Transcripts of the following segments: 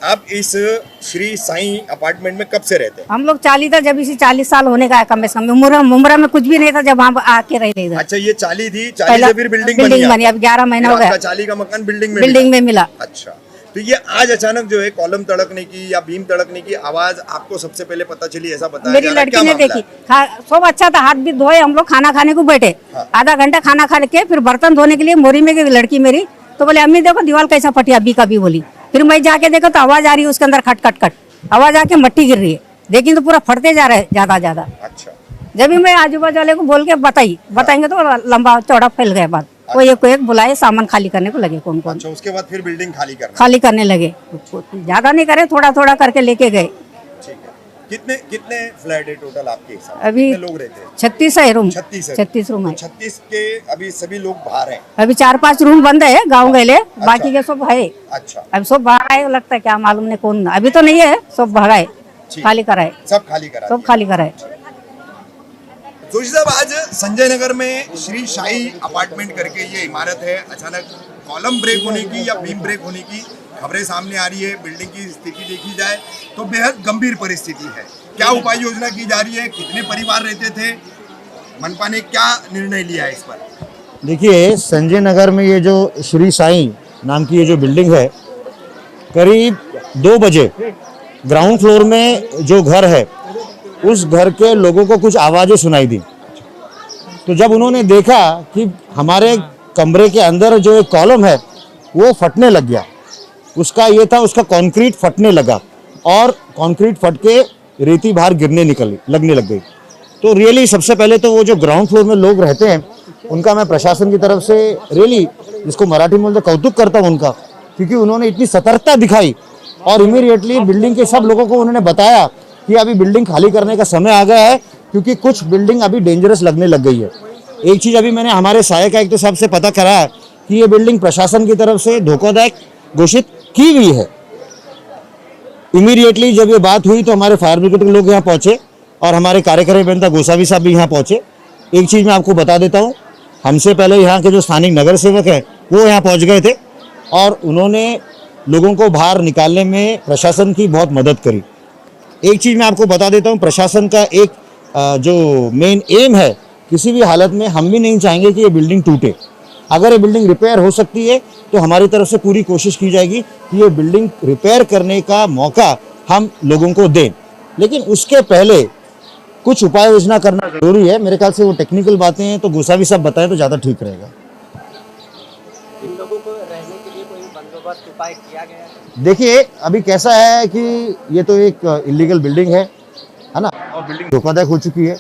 आप इस श्री साईं अपार्टमेंट में कब से रहते हैं? हम लोग 40 था, जब इसे 40 साल होने का है कम से कम। मुमरा में कुछ भी नहीं था जब वहाँ आके रहे इधर। अच्छा, ये 40 थी, 40 से फिर बिल्डिंग बनी। अब 11 महीना हो गया। 40 का मकान बिल्डिंग में मिला। अच्छा, तो ये आज अचानक जो है कॉलम तड़कने की या बीम तड़कने की आवाज आपको सबसे पहले पता चली, ऐसा बताया मेरी लड़की ने देखी। सब अच्छा था, हाथ भी धोए, हम लोग खाना खाने को बैठे। आधा घंटा खाना खा के फिर बर्तन धोने के लिए मोरी में गई लड़की मेरी, तो बोले अम्मी देखो दीवार कैसा फटी, अभी कभी बोली। फिर मैं जाके देखा तो आवाज आ रही है उसके अंदर, खट खट खट आवाज आके मट्टी गिर रही है। देखी तो पूरा फटते जा रहा है ज्यादा। अच्छा, जब भी मैं आजू बाजू वाले को बोल के बताएंगे तो लंबा चौड़ा फैल गया बात। वो एक बुलाए, सामान खाली करने को लगे कौन। अच्छा, उसके बाद फिर बिल्डिंग खाली करने लगे। ज्यादा नहीं करे, थोड़ा करके लेके गए। ठीक है, कितने फ्लैट है टोटल आपके हिसाब? अभी लोग रहते हैं? 36 है रूम। 36 रूम है। 36 के अभी सभी लोग बाहर हैं? अभी 4-5 रूम बंद है, गाँव गए। बाकी के सब है। अच्छा, अब सब भागा लगता है, क्या मालूम नहीं कौन, अभी तो नहीं है, सब भगाए, खाली कराए, सब खाली कराए। जोशी साहब, आज संजय नगर में श्री साई अपार्टमेंट करके ये इमारत है, अचानक कॉलम ब्रेक होने की या बीम ब्रेक होने की खबरें सामने आ रही है। बिल्डिंग की स्थिति देखी जाए तो बेहद गंभीर परिस्थिति है। क्या उपाय योजना की जा रही है? कितने परिवार रहते थे? मनपा ने क्या निर्णय लिया है इस पर? देखिए, संजय नगर में ये जो श्री साई नाम की ये जो बिल्डिंग है, करीब 2 बजे ग्राउंड फ्लोर में जो घर है उस घर के लोगों को कुछ आवाज़ें सुनाई दी। तो जब उन्होंने देखा कि हमारे कमरे के अंदर जो एक कॉलम है वो फटने लग गया, उसका कंक्रीट फटने लगा और कंक्रीट फट के रेती बाहर लगने लग गई। तो रियली सबसे पहले तो वो जो ग्राउंड फ्लोर में लोग रहते हैं उनका मैं प्रशासन की तरफ से रियली, जिसको मराठी में बोलते कौतुक करता हूँ उनका, क्योंकि उन्होंने इतनी सतर्कता दिखाई और इमीडिएटली बिल्डिंग के सब लोगों को उन्होंने बताया कि अभी बिल्डिंग खाली करने का समय आ गया है, क्योंकि कुछ बिल्डिंग अभी डेंजरस लगने लग गई है। एक चीज़ अभी मैंने हमारे सहायक आयुक्त साहब से पता करा कि ये बिल्डिंग प्रशासन की तरफ से धोखादायक घोषित की गई है। इमीडिएटली जब ये बात हुई तो हमारे फायर ब्रिगेड के लोग यहाँ पहुँचे और हमारे कार्यकारी अभियंता गोसावी साहब भी यहाँ पहुँचे। एक चीज़ मैं आपको बता देता हूँ, हमसे पहले यहाँ के जो स्थानिक नगर सेवक हैं वो यहाँ पहुँच गए थे और उन्होंने लोगों को बाहर निकालने में प्रशासन की बहुत मदद करी। एक चीज़ मैं आपको बता देता हूँ, प्रशासन का एक जो मेन एम है, किसी भी हालत में हम भी नहीं चाहेंगे कि ये बिल्डिंग टूटे। अगर ये बिल्डिंग रिपेयर हो सकती है तो हमारी तरफ से पूरी कोशिश की जाएगी कि ये बिल्डिंग रिपेयर करने का मौका हम लोगों को दें, लेकिन उसके पहले कुछ उपाय योजना करना जरूरी है। मेरे ख्याल से वो टेक्निकल बातें हैं तो गोसावी साहब बताएं तो ज़्यादा ठीक रहेगा। इन लोगों को रहने के लिए कोई बंदोबस्त उपाय किया गया है? देखिए, अभी कैसा है कि ये तो एक इलीगल बिल्डिंग है ना, और बिल्डिंग धोखादायक हो चुकी है।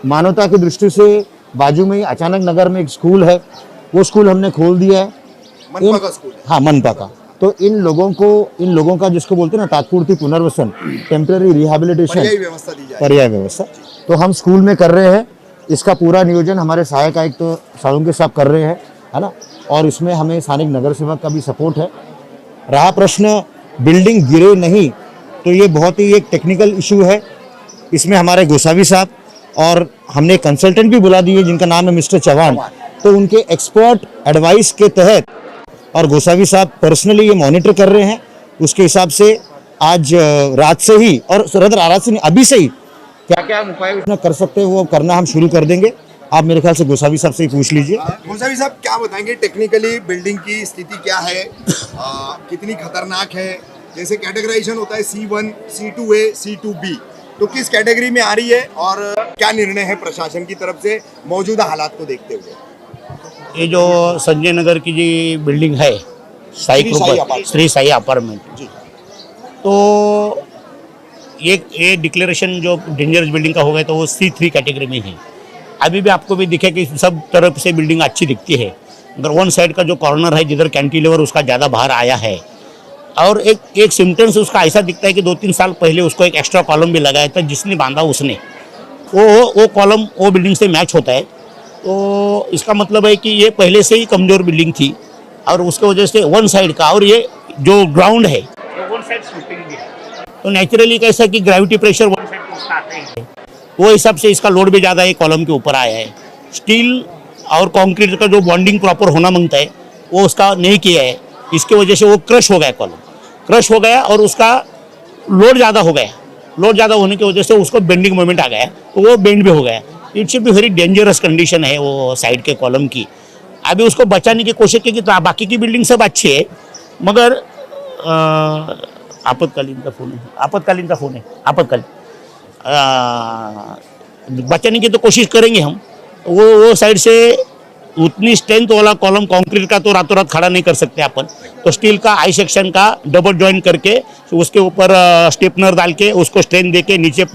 मानवता की दृष्टि से बाजू में ही अचानक नगर में एक स्कूल है, वो स्कूल हमने खोल दिया है, मनपा का स्कूल है। हाँ, मनपा का। तो इन लोगों का जिसको बोलते हैं ना तात्पुरती पुनर्वसन, टेम्पररी रिहेबिलिटेशन, पर्याय व्यवस्था, तो हम स्कूल में कर रहे हैं। इसका पूरा नियोजन हमारे सहायक आयुक्त तो साळुंके साहब कर रहे हैं, है ना, और इसमें हमें स्थानिक नगर सेवक का भी सपोर्ट है। रहा प्रश्न बिल्डिंग गिरे नहीं, तो ये बहुत ही एक टेक्निकल इशू है। इसमें हमारे गोसावी साहब और हमने कंसल्टेंट भी बुला दिए जिनका नाम है मिस्टर चौहान, तो उनके एक्सपर्ट एडवाइस के तहत और गोसावी साहब पर्सनली ये मॉनिटर कर रहे हैं। उसके हिसाब से आज रात से ही, और रात से नहीं, अभी से ही क्या क्या उपाय योजना कर सकते हैं वो करना हम शुरू कर देंगे। आप मेरे ख्याल से गोसावी साहब से ही पूछ लीजिए। गोसावी साहब क्या बताएंगे टेक्निकली बिल्डिंग की स्थिति क्या है, कितनी खतरनाक है? जैसे कैटेगराइजेशन होता है C1, C2A, C2B, तो किस कैटेगरी में आ रही है और क्या निर्णय है प्रशासन की तरफ से मौजूदा हालात को देखते हुए? ये जो संजय नगर की जी बिल्डिंग है श्री साई अपार्टमेंट, तो ये डिक्लेरेशन जो डेंजरस बिल्डिंग का हो गया तो वो C3 कैटेगरी में है। अभी भी आपको भी दिखे कि सब तरफ से बिल्डिंग अच्छी दिखती है, मगर वन साइड का जो कॉर्नर है जिधर कैंटिलीवर उसका ज़्यादा बाहर आया है, और एक सिम्टम्स उसका ऐसा दिखता है कि 2-3 साल पहले उसको एक एक्स्ट्रा कॉलम भी लगाया था जिसने बांधा उसने, वो कॉलम वो बिल्डिंग से मैच होता है। तो इसका मतलब है कि ये पहले से ही कमज़ोर बिल्डिंग थी और उसके वजह से वन साइड का, और ये जो ग्राउंड है तो वन साइड स्लिपिंग भी है, तो नेचुरली कैसा कि ग्रेविटी प्रेशर वन साइड को उसका आता है, वो हिसाब से इसका लोड भी ज़्यादा है, कॉलम के ऊपर आया है। स्टील और कंक्रीट का जो बॉन्डिंग प्रॉपर होना मांगता है वो उसका नहीं किया है, इसके वजह से वो क्रश हो गया कॉलम। क्रश हो गया और उसका लोड ज़्यादा हो गया। लोड ज़्यादा होने की वजह से उसको बेंडिंग मोमेंट आ गया, तो वो बेंड भी हो गया। It should be very dangerous condition है वो साइड के कॉलम की। अभी उसको बचाने की कोशिश की कि बाकी की बिल्डिंग सब अच्छी है, मगर आपातकालीन का फ़ोन है बचाने की तो कोशिश करेंगे हम। वो साइड से उतनी स्ट्रेंथ वाला कॉलम कंक्रीट का तो रातों रात खड़ा नहीं कर सकते अपन, तो स्टील का आई सेक्शन का डबल जॉइंट करके उसके ऊपर स्टेपनर डाल के उसको स्ट्रेंथ दे के नीचे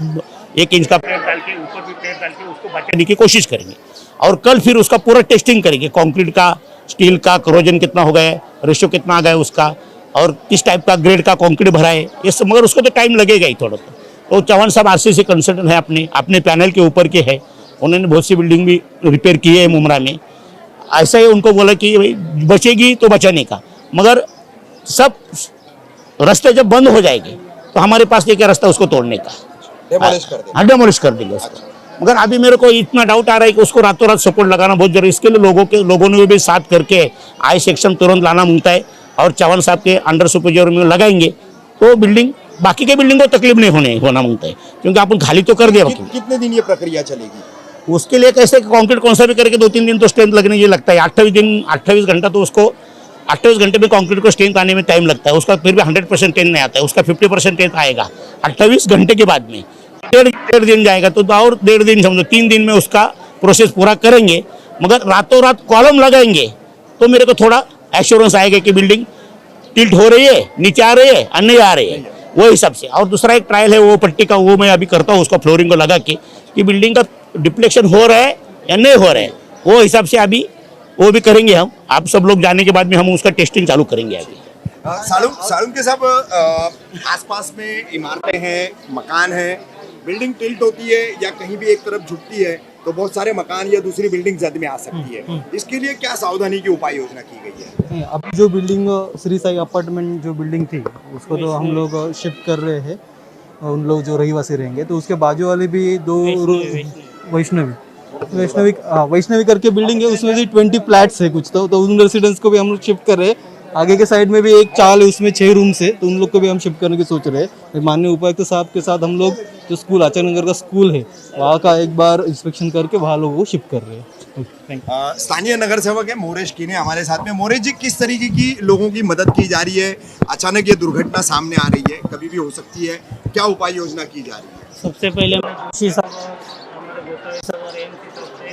1 इंच का प्लेट डाल के ऊपर भी प्लेट डाल के उसको बचाने की कोशिश करेंगे। और कल फिर उसका पूरा टेस्टिंग करेंगे, कंक्रीट का, स्टील का करोजन कितना हो गया, रेशियो कितना आ गया उसका, और किस टाइप का ग्रेड का कंक्रीट भरा है ये सब। मगर उसको तो टाइम लगेगा ही थोड़ा। तो चौहान साहब आरसीसी कंसल्टेंट है, अपने पैनल के ऊपर के है, उन्होंने बहुत सी बिल्डिंग भी रिपेयर की है मुमरा में। ऐसा ही उनको बोला कि भाई बचेगी तो बचाने का, मगर सब रास्ते जब बंद हो जाएंगे तो हमारे पास एक रास्ता उसको तोड़ने का, डेमोलिश कर देंगे उसको। मगर अभी मेरे को इतना डाउट आ रहा है कि उसको रातों रात सपोर्ट लगाना बहुत जरूरी है। इसके लिए लोगों ने भी साथ करके आई सेक्शन तुरंत लाना मांगता है, और चौहान साहब के अंडर सुपरवाइजर में लगाएंगे तो बिल्डिंग, बाकी के बिल्डिंग को तकलीफ नहीं होना मांगता है, क्योंकि अपन खाली तो कर दिया। कितने दिन ये प्रक्रिया चलेगी? उसके लिए कैसे कंक्रीट कौन सा भी करके 2-3 दिन तो स्ट्रेंथ लगने ये लगता है। 28 घंटा तो उसको 28 घंटे में कंक्रीट को स्ट्रेंथ आने में टाइम लगता है। उसका फिर भी 100% स्ट्रेंथ नहीं आता है, उसका 50% स्ट्रेंथ आएगा 28 घंटे के बाद में। डेढ़ दिन जाएगा तो और 1.5 दिन समझो, 3 दिन में उसका प्रोसेस पूरा करेंगे। मगर रातों रात कॉलम लगाएंगे तो मेरे को थोड़ा एश्योरेंस आएगा कि बिल्डिंग टिल्ट हो रही है, नीचे आ रही है, नहीं आ रही है, वो हिसाब से। और दूसरा एक ट्रायल है वो पट्टी का, वो मैं अभी करता हूँ उसको फ्लोरिंग को लगा के कि बिल्डिंग का डिप्लेक्शन हो रहा है या नहीं हो रहा है, वो हिसाब से अभी वो भी करेंगे हम। आप सब लोग जाने के बाद में हम उसका टेस्टिंग चालू करेंगे अभी। सालुम के साहब, आसपास में इमारतें हैं, मकान हैं, बिल्डिंग टिल्ट होती है या कहीं भी एक तरफ झुकती है तो बहुत सारे मकान या दूसरी बिल्डिंग जद में आ सकती है। इसके लिए क्या सावधानी की उपाय योजना की गई है? अभी जो बिल्डिंग श्री साई अपार्टमेंट जो बिल्डिंग थी उसको तो हम लोग शिफ्ट कर रहे हैं, उन लोग जो रहीवासी रहेंगे। तो उसके बाजू वाले भी 2 वैष्णवी करके बिल्डिंग है, उसमें भी 20 फ्लैट्स है कुछ, तो उन रेसिडेंट्स को भी हम लोग शिफ्ट कर रहे हैं। आगे के साइड में भी एक चाल है, उसमें 6 रूम्स है, तो उन लोग को भी हम शिफ्ट करने की सोच रहे हैं। माननीय उपायुक्त साहब के साथ हम लोग जो स्कूल आचार्य नगर का स्कूल है वहाँ का एक बार इंस्पेक्शन करके वहाँ लोगों को शिफ्ट कर रहे हैं। स्थानीय नगर सेवक है मोरेश कीने हमारे साथ में। मोरेश जी, किस तरीके की लोगों की मदद की जा रही है? अचानक ये दुर्घटना सामने आ रही है, कभी भी हो सकती है, क्या उपाय योजना की जा रही है? सबसे पहले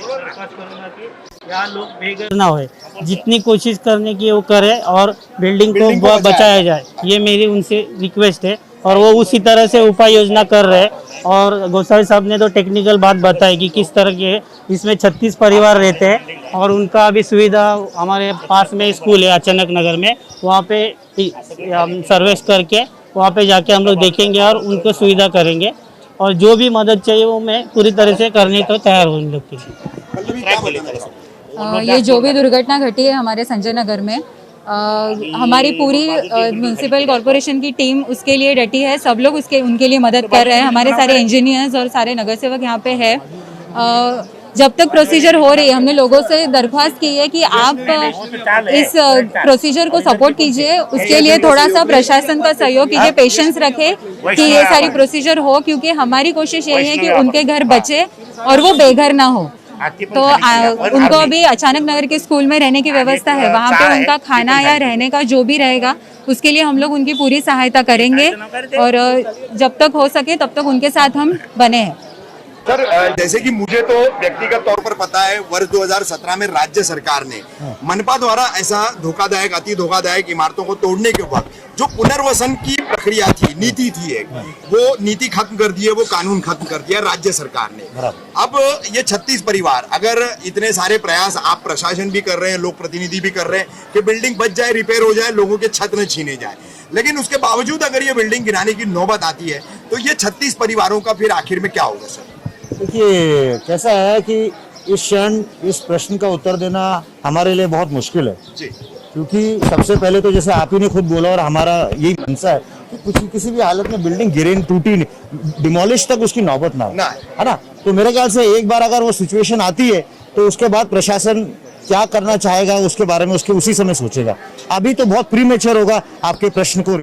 दरख्वास्त करूंगा कि यहाँ लोग बेघर ना होए, जितनी कोशिश करने की वो करे और बिल्डिंग को बचाया जाए, ये मेरी उनसे रिक्वेस्ट है। और वो उसी तरह से उपाय योजना कर रहे हैं। और गोसावी साहब ने तो टेक्निकल बात बताई कि किस तरह के इसमें 36 परिवार रहते हैं, और उनका भी सुविधा हमारे पास में स्कूल है अचानक नगर में, वहाँ पे हम सर्विस करके वहाँ पे जाके हम लोग देखेंगे और उनको सुविधा करेंगे। और जो भी मदद चाहिए वो मैं पूरी तरह से करने को तैयार हूँ उन लोग के लिए। ये जो भी दुर्घटना घटी है हमारे संजय नगर में, हमारी पूरी म्यूनसिपल कॉरपोरेशन की टीम उसके लिए डटी है। सब लोग उनके लिए मदद कर रहे हैं। हमारे सारे इंजीनियर्स और सारे नगर सेवक यहाँ पे है। जब तक प्रोसीजर हो रही है, हमने लोगों से दरख्वास्त की है कि आप इस प्रोसीजर को सपोर्ट कीजिए, उसके लिए थोड़ा सा प्रशासन का सहयोग कीजिए, पेशेंस रखें कि ये सारी प्रोसीजर हो, क्योंकि हमारी कोशिश यही है कि उनके घर बचे और वो बेघर ना हो। तो उनको अभी अचानक नगर के स्कूल में रहने की व्यवस्था है, वहाँ पे उनका खाना या रहने का जो भी रहेगा उसके लिए हम लोग उनकी पूरी सहायता करेंगे, और जब तक हो सके तब तक उनके साथ हम बने हैं। सर, जैसे कि मुझे तो व्यक्तिगत तौर पर पता है, वर्ष 2017 में राज्य सरकार ने मनपा द्वारा ऐसा धोखादायक, अति धोखादायक इमारतों को तोड़ने के वक्त जो पुनर्वसन की प्रक्रिया थी, नीति थी एक, वो नीति खत्म कर दी है, वो कानून खत्म कर दिया राज्य सरकार ने। अब ये 36 परिवार, अगर इतने सारे प्रयास आप प्रशासन भी कर रहे हैं, लोक प्रतिनिधि भी कर रहे हैं कि बिल्डिंग बच जाए, रिपेयर हो जाए, लोगों के छत न छीने जाए, लेकिन उसके बावजूद अगर ये बिल्डिंग गिराने की नौबत आती है तो ये 36 परिवारों का फिर आखिर में क्या होगा? सर देखिए, कैसा है कि इस क्षण इस प्रश्न का उत्तर देना हमारे लिए बहुत मुश्किल है जी, क्योंकि सबसे पहले तो जैसे आप ही ने खुद बोला और हमारा यही मंशा है कि कुछ किसी भी हालत में बिल्डिंग गिरे, टूटी नहीं, डिमोलिश तक उसकी नौबत ना हो, है ना। तो मेरे ख्याल से एक बार अगर वो सिचुएशन आती है तो उसके बाद प्रशासन क्या करना चाहेगा उसके बारे में उसी समय सोचेगा। अभी तो बहुत प्रीमेच्योर होगा आपके प्रश्न को